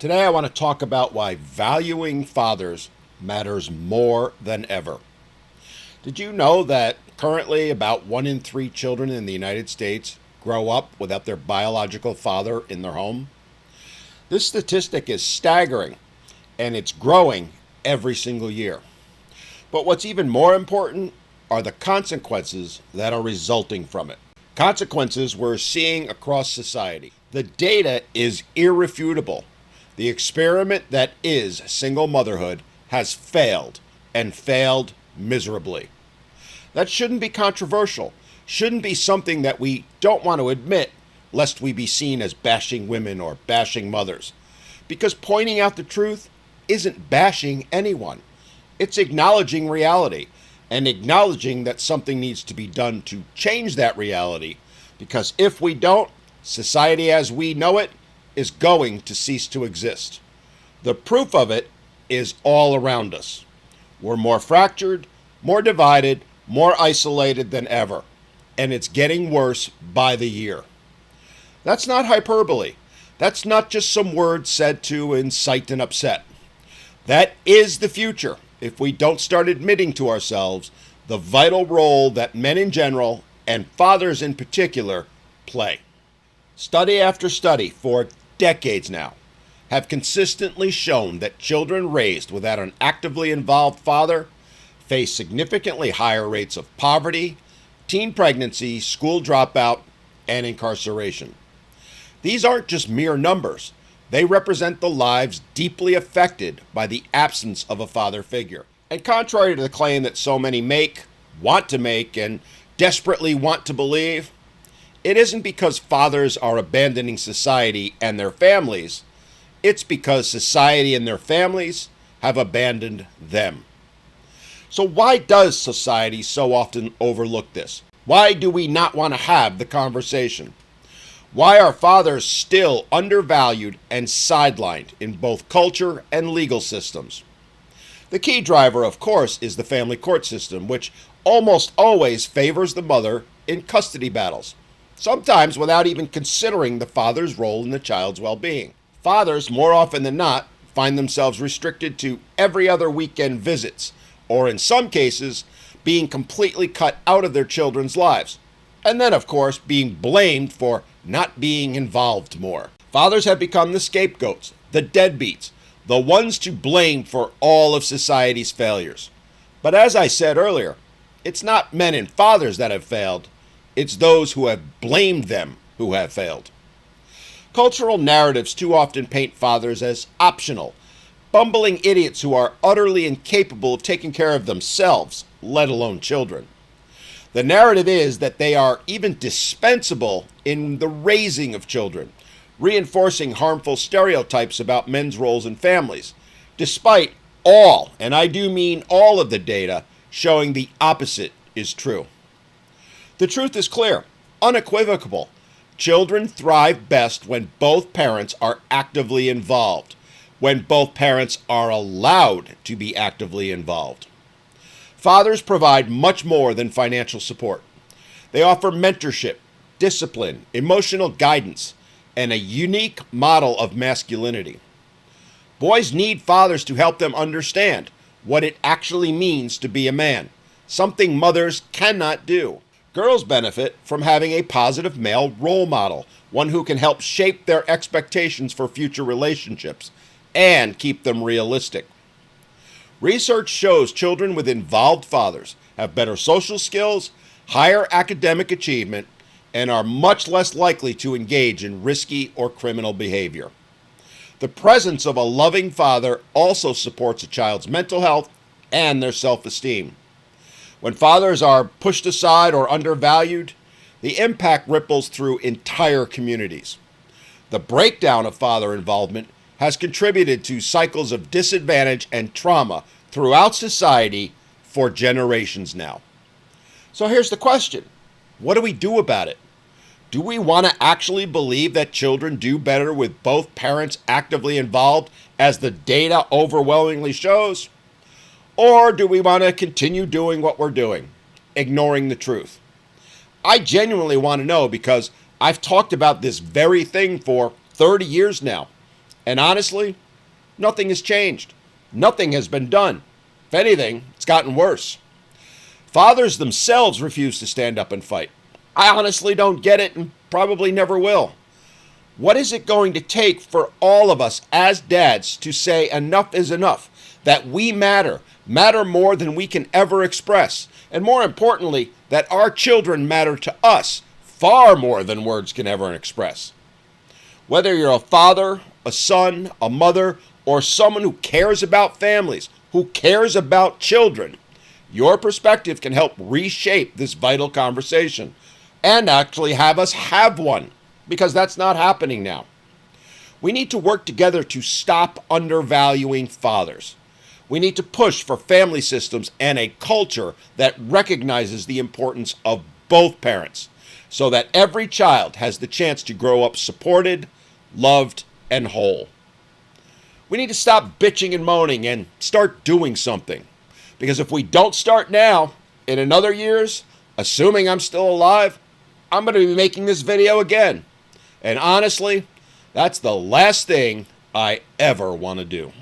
Today I want to talk about why valuing fathers matters more than ever. Did you know that currently about 1 in 3 children in the United States grow up without their biological father in their home? This statistic is staggering, and it's growing every single year. But what's even more important are the consequences that are resulting from it. Consequences we're seeing across society. The data is irrefutable. The experiment that is single motherhood has failed, and failed miserably. That shouldn't be controversial, shouldn't be something that we don't want to admit, lest we be seen as bashing women or bashing mothers. Because pointing out the truth isn't bashing anyone. It's acknowledging reality and acknowledging that something needs to be done to change that reality. Because if we don't, society as we know it is going to cease to exist. The proof of it is all around us. We're more fractured, more divided, more isolated than ever, and it's getting worse by the year. That's not hyperbole. That's not just some words said to incite and upset. That is the future if we don't start admitting to ourselves the vital role that men in general, and fathers in particular, play. Study after study for decades now have consistently shown that children raised without an actively involved father face significantly higher rates of poverty, teen pregnancy, school dropout, and incarceration. These aren't just mere numbers. They represent the lives deeply affected by the absence of a father figure. And contrary to the claim that so many want to make, and desperately want to believe, it isn't because fathers are abandoning society and their families. It's because society and their families have abandoned them. So why does society so often overlook this? Why do we not want to have the conversation? Why are fathers still undervalued and sidelined in both culture and legal systems? The key driver, of course, is the family court system, which almost always favors the mother in custody battles, sometimes without even considering the father's role in the child's well-being. Fathers, more often than not, find themselves restricted to every other weekend visits, or in some cases, being completely cut out of their children's lives. And then, of course, being blamed for not being involved more. Fathers have become the scapegoats, the deadbeats, the ones to blame for all of society's failures. But as I said earlier, it's not men and fathers that have failed. It's those who have blamed them who have failed. Cultural narratives too often paint fathers as optional, bumbling idiots who are utterly incapable of taking care of themselves, let alone children. The narrative is that they are even dispensable in the raising of children, reinforcing harmful stereotypes about men's roles in families, despite all, and I do mean all, of the data showing the opposite is true. The truth is clear, unequivocal. Children thrive best when both parents are actively involved, when both parents are allowed to be actively involved. Fathers provide much more than financial support. They offer mentorship, discipline, emotional guidance, and a unique model of masculinity. Boys need fathers to help them understand what it actually means to be a man, something mothers cannot do. Girls benefit from having a positive male role model, one who can help shape their expectations for future relationships and keep them realistic. Research shows children with involved fathers have better social skills, higher academic achievement, and are much less likely to engage in risky or criminal behavior. The presence of a loving father also supports a child's mental health and their self-esteem. When fathers are pushed aside or undervalued, the impact ripples through entire communities. The breakdown of father involvement has contributed to cycles of disadvantage and trauma throughout society for generations now. So here's the question. What do we do about it? Do we want to actually believe that children do better with both parents actively involved, as the data overwhelmingly shows? Or do we want to continue doing what we're doing, ignoring the truth? I genuinely want to know, because I've talked about this very thing for 30 years now, And honestly, nothing has changed. Nothing has been done. If anything, it's gotten worse. Fathers themselves refuse to stand up and fight. I honestly don't get it and probably never will. What is it going to take for all of us as dads to say enough is enough, that we matter more than we can ever express, and more importantly, that our children matter to us far more than words can ever express? Whether you're a father, a son, a mother, or someone who cares about families, who cares about children, your perspective can help reshape this vital conversation and actually have us have one, because that's not happening now. We need to work together to stop undervaluing fathers. We need to push for family systems and a culture that recognizes the importance of both parents so that every child has the chance to grow up supported, loved, and whole. We need to stop bitching and moaning and start doing something. Because if we don't start now, in another years, assuming I'm still alive, I'm going to be making this video again. And honestly, that's the last thing I ever want to do.